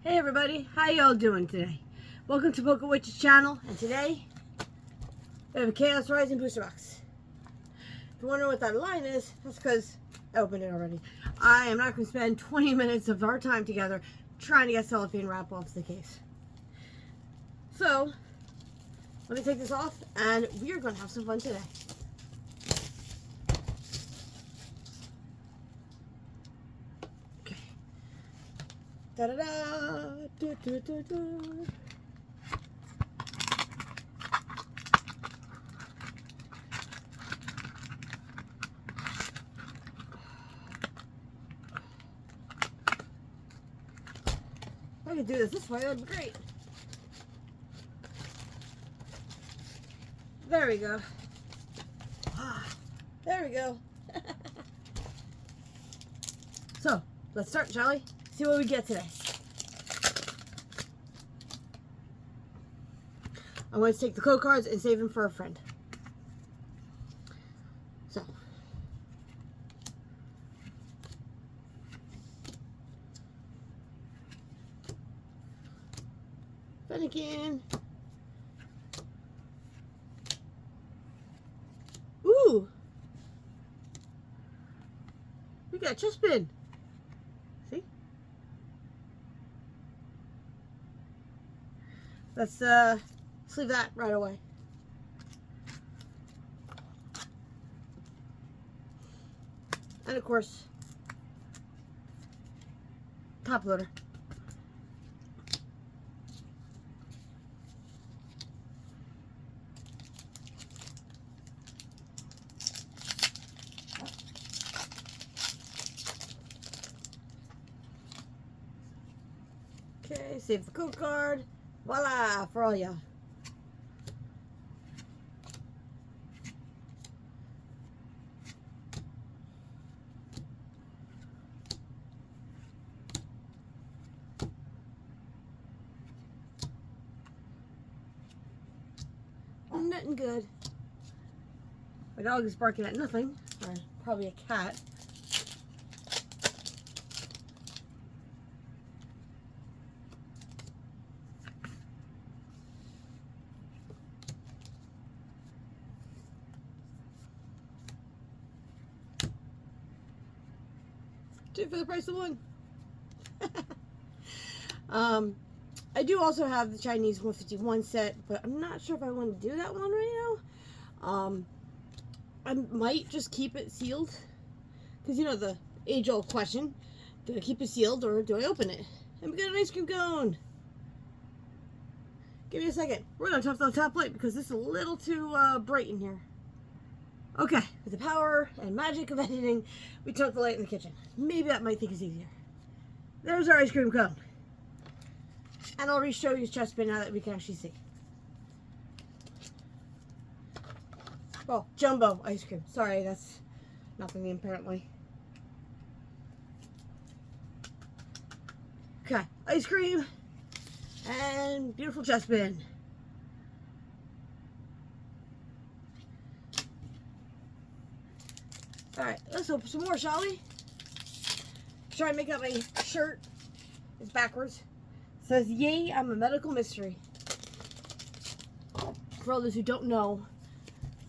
Hey everybody, how y'all doing today? Welcome to PokeWitch's channel, and today we have a Chaos Rising booster box. If you're wondering what that line is, that's because I opened it already. I am not going to spend 20 minutes of our time together trying to get cellophane wrap off the case. So, let me take this off, and we are going to have some fun today. Da-da-da, do-do-do-do. If I could do this way, that would be great. There we go. There we go. So, let's start, shall we? See what we get today. I'm going to take the code cards and save them for a friend. So. Fennekin. Ooh. We got Chespin. See? Let's leave that right away. And of course, top loader. Okay, save the code card. Voila, for all y'all. Nothing good. My dog is barking at nothing. Or probably a cat. Two for the price of one. I do also have the Chinese 151 set, but I'm not sure if I want to do that one right now. I might just keep it sealed, because you know the age-old question: do I keep it sealed or do I open it? And we got an ice cream cone. Give me a second. We're gonna turn off the top light because this is a little too bright in here. Okay, with the power and magic of editing, we turned off the light in the kitchen. Maybe that might think is easier. There's our ice cream cone. And I'll re-show you Chespin now that we can actually see. Oh, jumbo ice cream. Sorry, that's nothing apparently. Okay, ice cream and beautiful Chespin. Alright, let's open some more, shall we? Try and make up my shirt. It's backwards. It says, "Yay, I'm a medical mystery." For all those who don't know,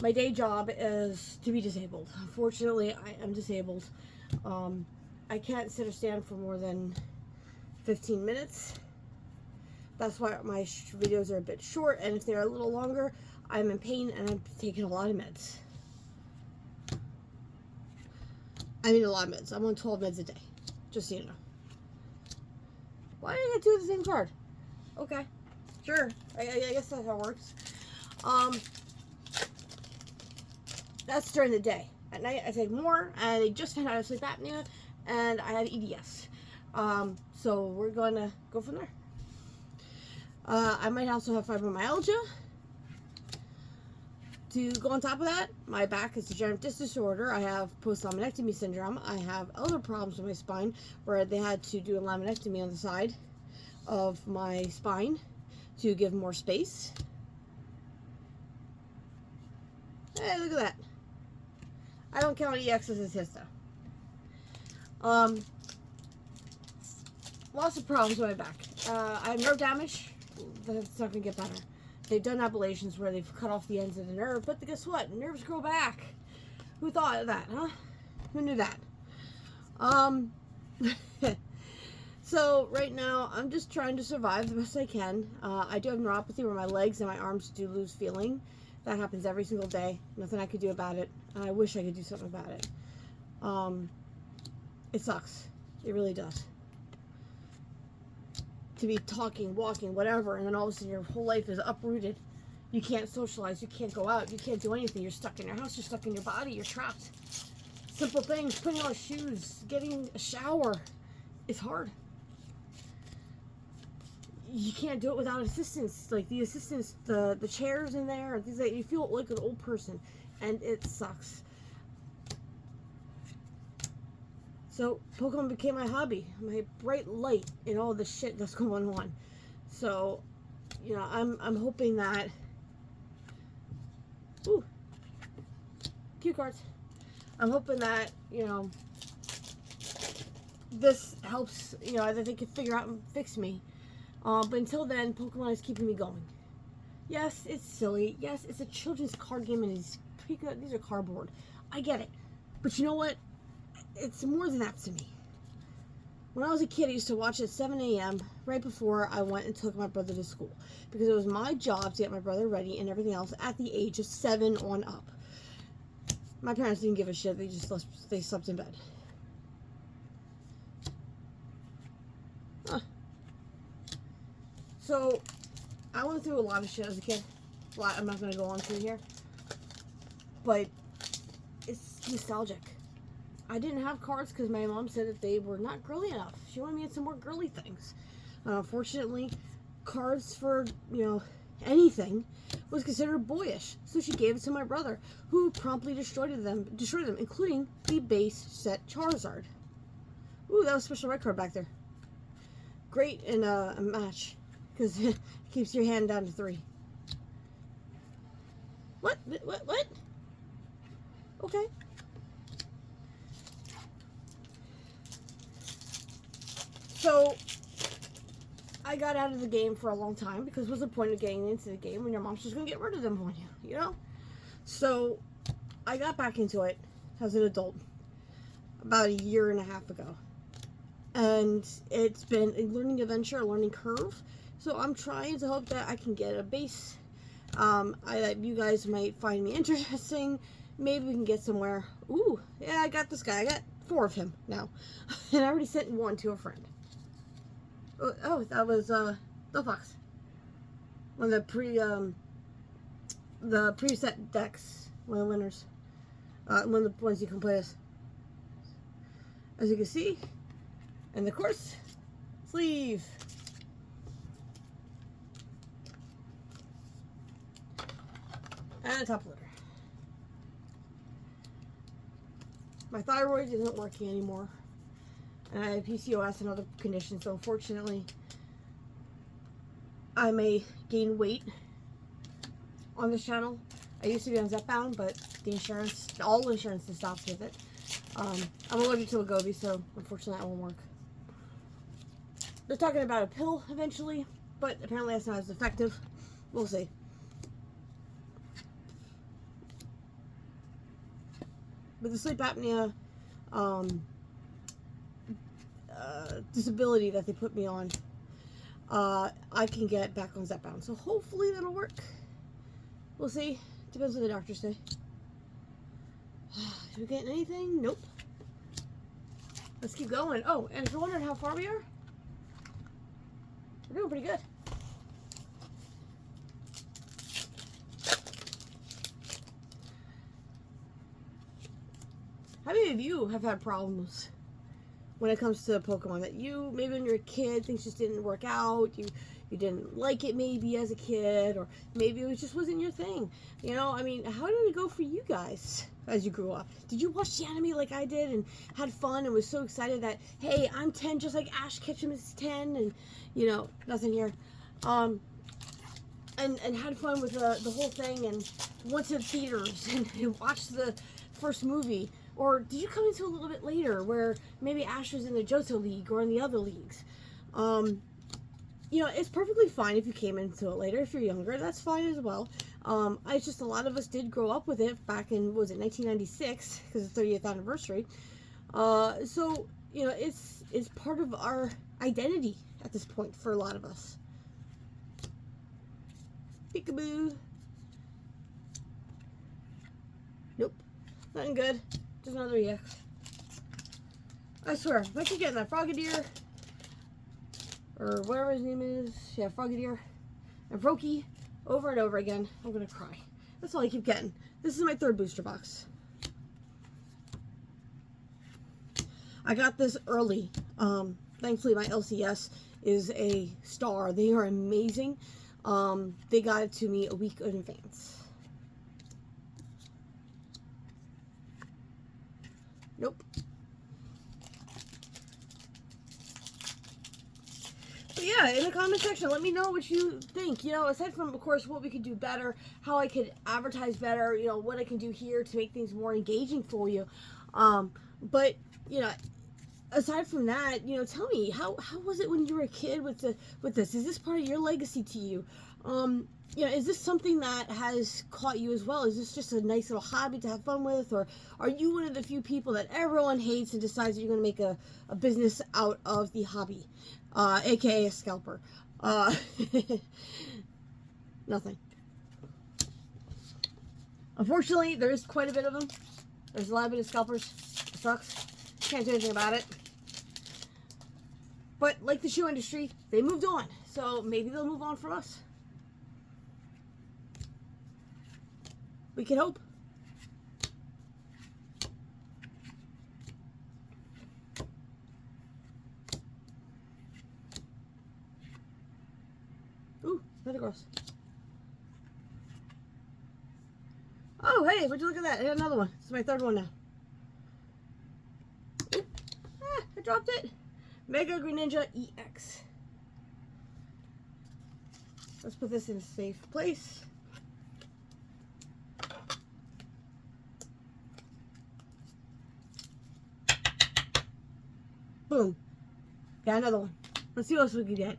my day job is to be disabled. Unfortunately, I am disabled. I can't sit or stand for more than 15 minutes. That's why my videos are a bit short, and if they're a little longer, I'm in pain and I'm taking a lot of meds. I mean a lot of meds. I'm on 12 meds a day, just so you know. Why did I do the same card? Okay, sure. I guess that's how it works. That's during the day. At night, I take more, and I just found out I have sleep apnea, and I have ETBs. So we're going to go from there. I might also have fibromyalgia. To go on top of that, my back is degenerative disc disorder. I have post-laminectomy syndrome. I have other problems with my spine where they had to do a laminectomy on the side of my spine to give more space. Hey, look at that. I don't count EXs as his though. lots of problems with my back. I have nerve damage. That's not going to get better. They've done ablations where they've cut off the ends of the nerve, but guess what? Nerves grow back. Who thought of that, huh? Who knew that? So right now, I'm just trying to survive the best I can. I do have neuropathy where my legs and my arms do lose feeling. That happens every single day. Nothing I could do about it. I wish I could do something about it. It sucks. It really does. To be talking, walking, whatever, and then all of a sudden your whole life is uprooted. You can't socialize, you can't go out, you can't do anything. You're stuck in your house, you're stuck in your body, you're trapped. Simple things, putting on shoes, getting a shower, it's hard. You can't do it without assistance. Like the assistance, the chairs in there, and things like that. You feel like an old person, and it sucks. So Pokemon became my hobby, my bright light in all the shit that's going on. So, you know, I'm hoping that. Ooh, cue cards. I'm hoping that, you know, this helps. You know, that they can figure out and fix me. But until then, Pokemon is keeping me going. Yes, it's silly. Yes, it's a children's card game, and these are cardboard. I get it, but you know what? It's more than that to me. When I was a kid, I used to watch at 7 a.m. right before I went and took my brother to school. Because it was my job to get my brother ready and everything else at the age of 7 on up. My parents didn't give a shit. They slept in bed. Huh. So, I went through a lot of shit as a kid. A lot I'm not going to go on through here. But, it's nostalgic. I didn't have cards because my mom said that they were not girly enough. She wanted me to some more girly things. Unfortunately, cards for, you know, anything was considered boyish. So she gave it to my brother, who promptly destroyed them, including the base set Charizard. Ooh, that was a special red card back there. Great in a match, because it keeps your hand down to 3. What? Okay. So, I got out of the game for a long time because what's the point of getting into the game when your mom's just going to get rid of them on you, you know? So, I got back into it as an adult about a year and a half ago. And it's been a learning adventure, a learning curve. So, I'm trying to hope that I can get a base that you guys might find me interesting. Maybe we can get somewhere. Ooh, yeah, I got this guy. I got 4 of him now. And I already sent 1 to a friend. Oh, that was the Fox. One of the preset decks, one of the winners. One of the ones you can play as you can see, and of course, sleeve. And a top loader. My thyroid isn't working anymore. And I have PCOS and other conditions, so unfortunately, I may gain weight on this channel. I used to be on Zepbound, but the insurance, all insurance has stopped with it. I'm allergic to Wegovy, so unfortunately that won't work. They're talking about a pill eventually, but apparently that's not as effective. We'll see. With the sleep apnea, disability that they put me on, I can get back on Zepbound. So hopefully that'll work. We'll see. Depends what the doctors say. Did we get anything? Nope. Let's keep going. Oh, and if you're wondering how far we are, we're doing pretty good. How many of you have had problems when it comes to Pokemon that you, maybe when you're a kid, things just didn't work out, you didn't like it maybe as a kid, or maybe it just wasn't your thing, you know? I mean, how did it go for you guys as you grew up? Did you watch the anime like I did and had fun and was so excited that, hey, I'm 10 just like Ash Ketchum is 10, and, you know, nothing here, and had fun with the whole thing and went to theaters and watched the first movie? Or did you come into a little bit later where maybe Ash was in the Johto League or in the other leagues? You know, it's perfectly fine if you came into it later. If you're younger, that's fine as well. It's just a lot of us did grow up with it back in, what was it, 1996, because it's the 30th anniversary. So, you know, it's part of our identity at this point for a lot of us. Peekaboo. Nope. Nothing good. Just another EX. I swear, if I keep getting that Frogadier, or whatever his name is, yeah, Frogadier, and Brokey, over and over again, I'm gonna cry. That's all I keep getting. This is my third booster box. I got this early. Thankfully, my LCS is a star. They are amazing. They got it to me a week in advance. Nope. But yeah, in the comment section, let me know what you think. You know, aside from, of course, what we could do better, how I could advertise better, you know, what I can do here to make things more engaging for you. But, you know, aside from that, you know, tell me, how was it when you were a kid with this? Is this part of your legacy to you? You know, is this something that has caught you as well? Is this just a nice little hobby to have fun with? Or are you one of the few people that everyone hates and decides that you're going to make a business out of the hobby? AKA a scalper. Nothing. Unfortunately, there is quite a bit of them. There's a lot of bit of scalpers. It sucks. Can't do anything about it. But like the shoe industry, they moved on. So maybe they'll move on from us. We can hope. Ooh, another gross. Oh, hey, would you look at that? I got another one. This is my third one now. Oop. Ah, I dropped it. Mega Greninja EX. Let's put this in a safe place. Boom. Got another one. Let's see what else we can get.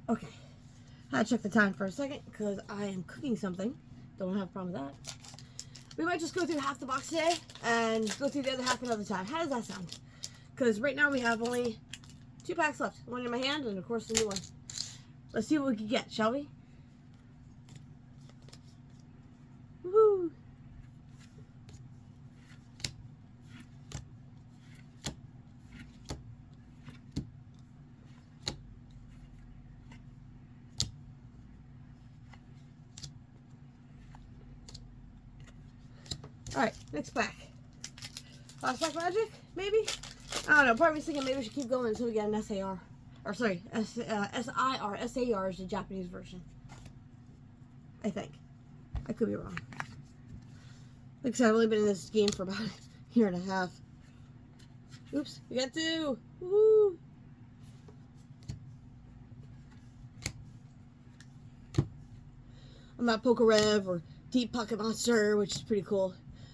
Okay. I had to check the time for a second because I am cooking something. Don't have a problem with that. We might just go through half the box today and go through the other half another time. How does that sound? Because right now we have only 2 packs left. One in my hand and, of course, the new one. Let's see what we can get, shall we? Woohoo! Alright, next pack. Last pack magic, maybe? I don't know, part of me's thinking maybe we should keep going until we get an SAR. Or sorry, SIR. SAR is the Japanese version. I think. I could be wrong. Like I said, I've only been in this game for about a year and a half. Oops, we got 2! Woo! I'm not PokeRev or Deep Pocket Monster, which is pretty cool.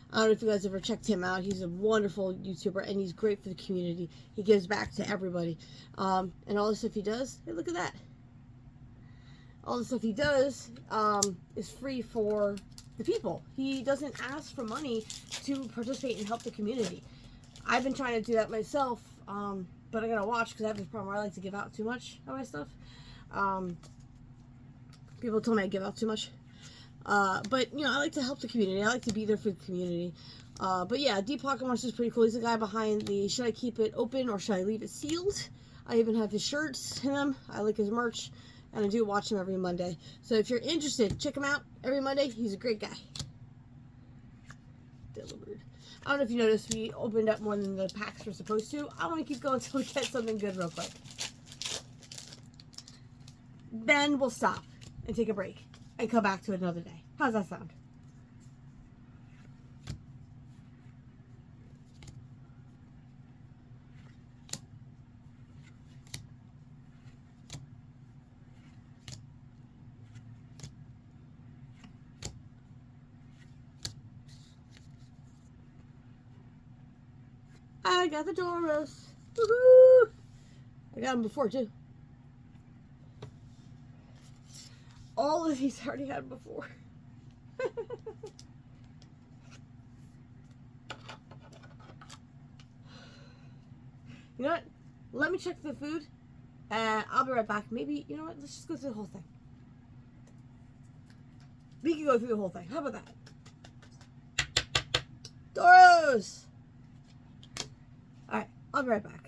I don't know if you guys ever checked him out. He's a wonderful YouTuber, and he's great for the community. He gives back to everybody. And all the stuff he does, hey, look at that. All the stuff he does is free for the people. He doesn't ask for money to participate and help the community. I've been trying to do that myself, but I gotta watch because I have this problem where I like to give out too much of my stuff. People told me I give out too much. But, you know, I like to help the community. I like to be there for the community. But yeah, Deep Pocket Monster is pretty cool. He's the guy behind the should I keep it open or should I leave it sealed? I even have his shirts, him. I like his merch. And I do watch him every Monday. So if you're interested, check him out every Monday. He's a great guy. Delivered. I don't know if you noticed, we opened up more than the packs we're supposed to. I want to keep going until we get something good real quick. Then we'll stop and take a break and come back to it another day. How's that sound? I got the Doros. Woohoo! I got them before, too. All of these I already had before. You know what? Let me check the food. I'll be right back. Maybe, you know what? Let's just go through the whole thing. We can go through the whole thing. How about that? Doros! Alright, I'll be right back.